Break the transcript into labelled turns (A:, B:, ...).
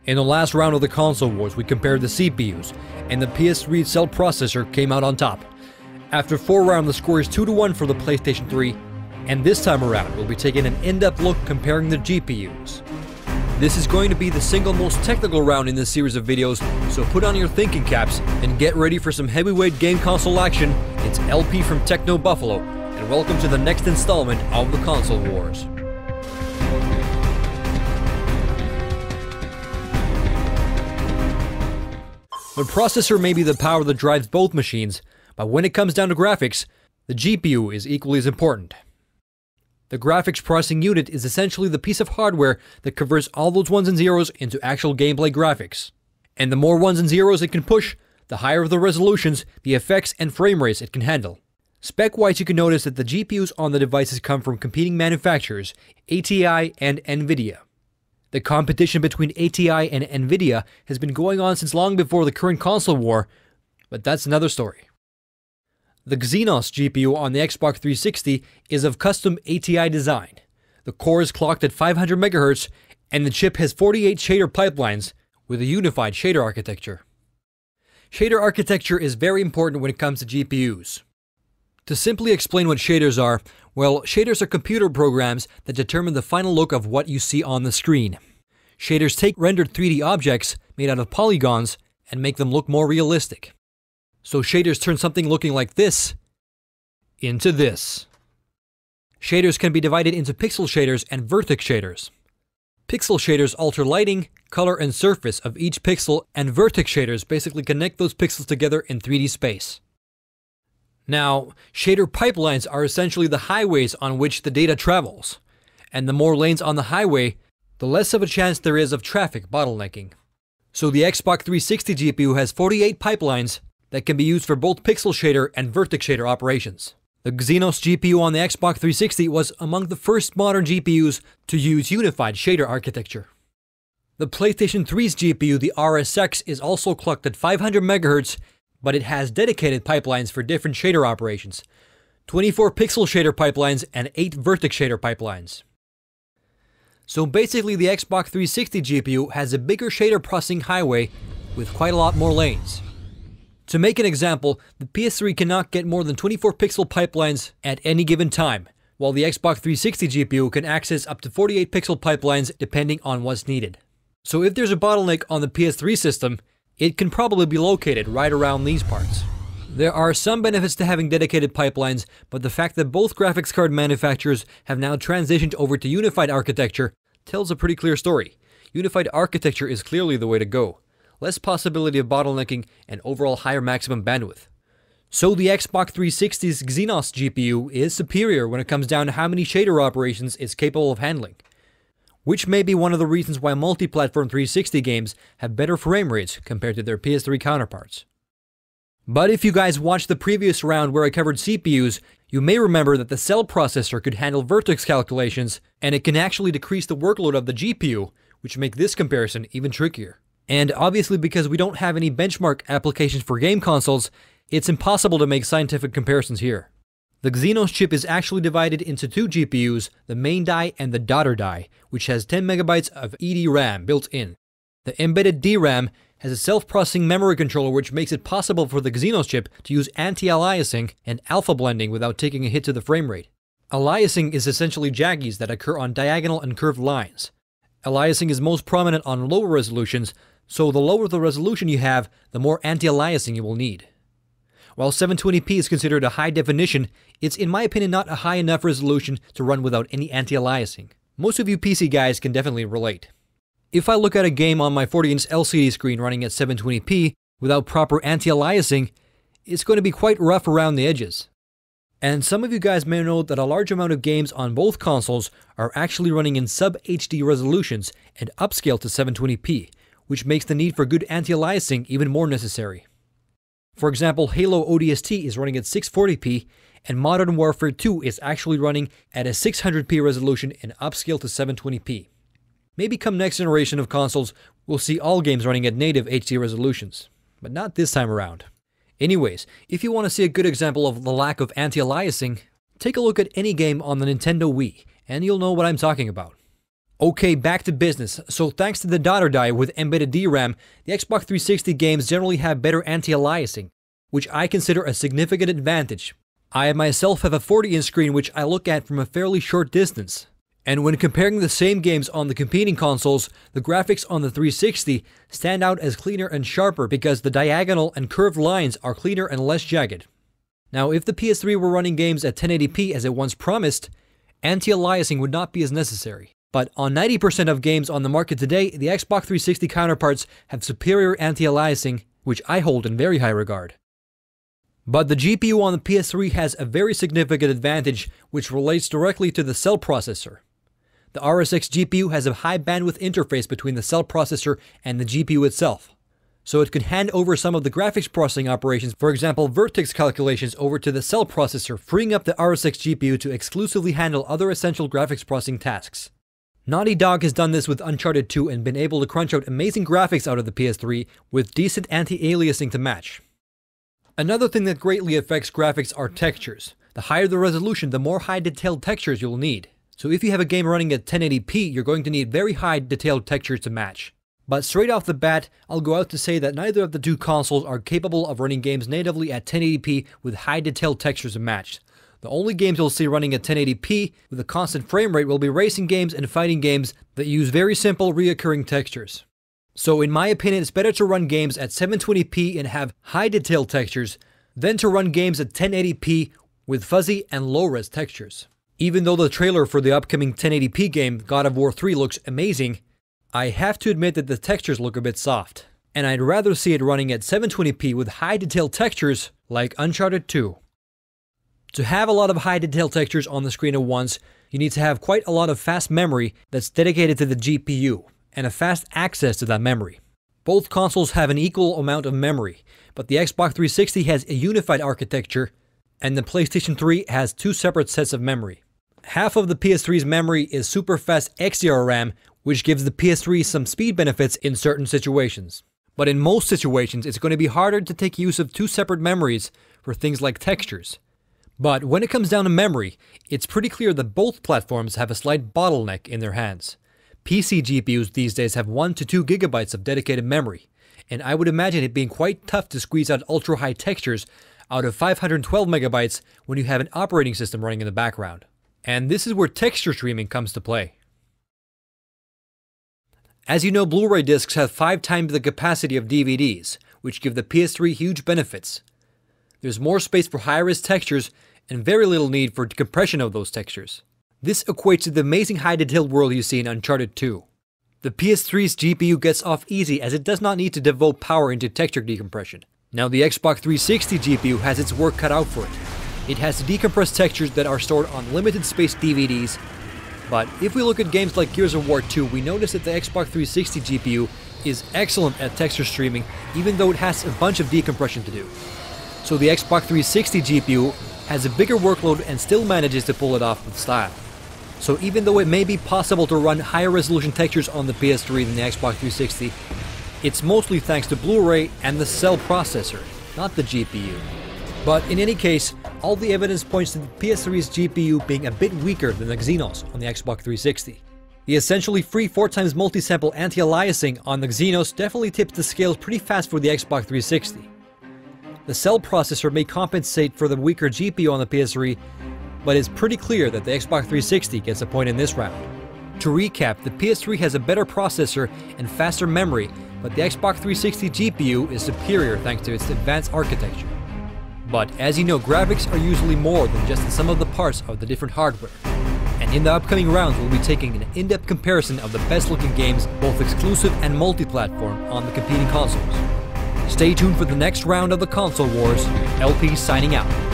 A: In the last round of the console wars, we compared the CPUs, and the PS3 cell processor came out on top. After 4 rounds, the score is 2-1 for the PlayStation 3, and this time around, we'll be taking an in-depth look comparing the GPUs. This is going to be the single most technical round in this series of videos, so put on your thinking caps and get ready for some heavyweight game console action. It's LP from Techno Buffalo, and welcome to the next installment of the Console Wars. The processor may be the power that drives both machines, but when it comes down to graphics, the GPU is equally as important. The graphics processing unit is essentially the piece of hardware that converts all those ones and zeros into actual gameplay graphics. And the more ones and zeros it can push, the higher the resolutions, the effects, and frame rates it can handle. Spec-wise, you can notice that the GPUs on the devices come from competing manufacturers, ATI and NVIDIA. The competition between ATI and NVIDIA has been going on since long before the current console war, but that's another story. The Exynos GPU on the Xbox 360 is of custom ATI design. The core is clocked at 500 MHz, and the chip has 48 shader pipelines with a unified shader architecture. Shader architecture is very important when it comes to GPUs. To simply explain what shaders are, well, shaders are computer programs that determine the final look of what you see on the screen. Shaders take rendered 3D objects made out of polygons and make them look more realistic. So shaders turn something looking like this into this. Shaders can be divided into pixel shaders and vertex shaders. Pixel shaders alter lighting, color, and surface of each pixel, and vertex shaders basically connect those pixels together in 3D space. Now, shader pipelines are essentially the highways on which the data travels, and the more lanes on the highway, the less of a chance there is of traffic bottlenecking. So the Xbox 360 GPU has 48 pipelines that can be used for both pixel shader and vertex shader operations. The Exynos GPU on the Xbox 360 was among the first modern GPUs to use unified shader architecture. The PlayStation 3's GPU, the RSX, is also clocked at 500 MHz, but it has dedicated pipelines for different shader operations, 24 pixel shader pipelines and 8 vertex shader pipelines. So basically the Xbox 360 GPU has a bigger shader processing highway with quite a lot more lanes. To make an example, the PS3 cannot get more than 24 pixel pipelines at any given time, while the Xbox 360 GPU can access up to 48 pixel pipelines depending on what's needed. So if there's a bottleneck on the PS3 system, it can probably be located right around these parts. There are some benefits to having dedicated pipelines, but the fact that both graphics card manufacturers have now transitioned over to unified architecture tells a pretty clear story. Unified architecture is clearly the way to go. Less possibility of bottlenecking and overall higher maximum bandwidth. So the Xbox 360's Exynos GPU is superior when it comes down to how many shader operations it's capable of handling, which may be one of the reasons why multi-platform 360 games have better frame rates compared to their PS3 counterparts. But if you guys watched the previous round where I covered CPUs, you may remember that the cell processor could handle vertex calculations, and it can actually decrease the workload of the GPU, which make this comparison even trickier. And obviously because we don't have any benchmark applications for game consoles, it's impossible to make scientific comparisons here. The Exynos chip is actually divided into 2 GPUs, the main die and the daughter die, which has 10 MB of EDRAM built in. The embedded DRAM has a self-processing memory controller which makes it possible for the Exynos chip to use anti-aliasing and alpha blending without taking a hit to the frame rate. Aliasing is essentially jaggies that occur on diagonal and curved lines. Aliasing is most prominent on lower resolutions, so the lower the resolution you have, the more anti-aliasing you will need. While 720p is considered a high definition, it's in my opinion not a high enough resolution to run without any anti-aliasing. Most of you PC guys can definitely relate. If I look at a game on my 40-inch LCD screen running at 720p without proper anti-aliasing, it's going to be quite rough around the edges. And some of you guys may know that a large amount of games on both consoles are actually running in sub-HD resolutions and upscale to 720p, which makes the need for good anti-aliasing even more necessary. For example, Halo ODST is running at 640p, and Modern Warfare 2 is actually running at a 600p resolution and upscale to 720p. Maybe come next generation of consoles, we'll see all games running at native HD resolutions, but not this time around. Anyways, if you want to see a good example of the lack of anti-aliasing, take a look at any game on the Nintendo Wii, and you'll know what I'm talking about. Okay, back to business. So thanks to the daughter die with embedded DRAM, the Xbox 360 games generally have better anti-aliasing, which I consider a significant advantage. I myself have a 40-inch screen which I look at from a fairly short distance. And when comparing the same games on the competing consoles, the graphics on the 360 stand out as cleaner and sharper because the diagonal and curved lines are cleaner and less jagged. Now, if the PS3 were running games at 1080p as it once promised, anti-aliasing would not be as necessary. But on 90% of games on the market today, the Xbox 360 counterparts have superior anti-aliasing, which I hold in very high regard. But the GPU on the PS3 has a very significant advantage, which relates directly to the cell processor. The RSX GPU has a high bandwidth interface between the cell processor and the GPU itself, so it can hand over some of the graphics processing operations, for example vertex calculations, over to the cell processor, freeing up the RSX GPU to exclusively handle other essential graphics processing tasks. Naughty Dog has done this with Uncharted 2 and been able to crunch out amazing graphics out of the PS3 with decent anti-aliasing to match. Another thing that greatly affects graphics are textures. The higher the resolution, the more high detailed textures you'll need. So if you have a game running at 1080p, you're going to need very high detailed textures to match. But straight off the bat, I'll go out to say that neither of the two consoles are capable of running games natively at 1080p with high detailed textures to match. The only games you'll see running at 1080p with a constant frame rate will be racing games and fighting games that use very simple reoccurring textures. So in my opinion, it's better to run games at 720p and have high detailed textures than to run games at 1080p with fuzzy and low-res textures. Even though the trailer for the upcoming 1080p game, God of War 3, looks amazing, I have to admit that the textures look a bit soft. And I'd rather see it running at 720p with high detailed textures like Uncharted 2. To have a lot of high detail textures on the screen at once, you need to have quite a lot of fast memory that's dedicated to the GPU, and a fast access to that memory. Both consoles have an equal amount of memory, but the Xbox 360 has a unified architecture, and the PlayStation 3 has two separate sets of memory. Half of the PS3's memory is super fast XDR RAM, which gives the PS3 some speed benefits in certain situations. But in most situations, it's going to be harder to take use of two separate memories for things like textures. But when it comes down to memory, it's pretty clear that both platforms have a slight bottleneck in their hands. PC GPUs these days have 1 to 2 gigabytes of dedicated memory, and I would imagine it being quite tough to squeeze out ultra-high textures out of 512 megabytes when you have an operating system running in the background. And this is where texture streaming comes to play. As you know, Blu-ray discs have 5 times the capacity of DVDs, which give the PS3 huge benefits. There's more space for high-res textures and very little need for compression of those textures. This equates to the amazing high-detailed world you see in Uncharted 2. The PS3's GPU gets off easy as it does not need to devote power into texture decompression. Now the Xbox 360 GPU has its work cut out for it. It has decompressed textures that are stored on limited space DVDs, but if we look at games like Gears of War 2, we notice that the Xbox 360 GPU is excellent at texture streaming, even though it has a bunch of decompression to do. So the Xbox 360 GPU has a bigger workload and still manages to pull it off with style. So even though it may be possible to run higher resolution textures on the PS3 than the Xbox 360, it's mostly thanks to Blu-ray and the cell processor, not the GPU. But in any case, all the evidence points to the PS3's GPU being a bit weaker than the Xenos on the Xbox 360. The essentially free 4x multi-sample anti-aliasing on the Xenos definitely tips the scales pretty fast for the Xbox 360. The cell processor may compensate for the weaker GPU on the PS3, but it's pretty clear that the Xbox 360 gets a point in this round. To recap, the PS3 has a better processor and faster memory, but the Xbox 360 GPU is superior thanks to its advanced architecture. But as you know, graphics are usually more than just the sum of the parts of the different hardware. And in the upcoming rounds, we'll be taking an in-depth comparison of the best looking games, both exclusive and multi-platform, on the competing consoles. Stay tuned for the next round of the Console Wars. LP signing out.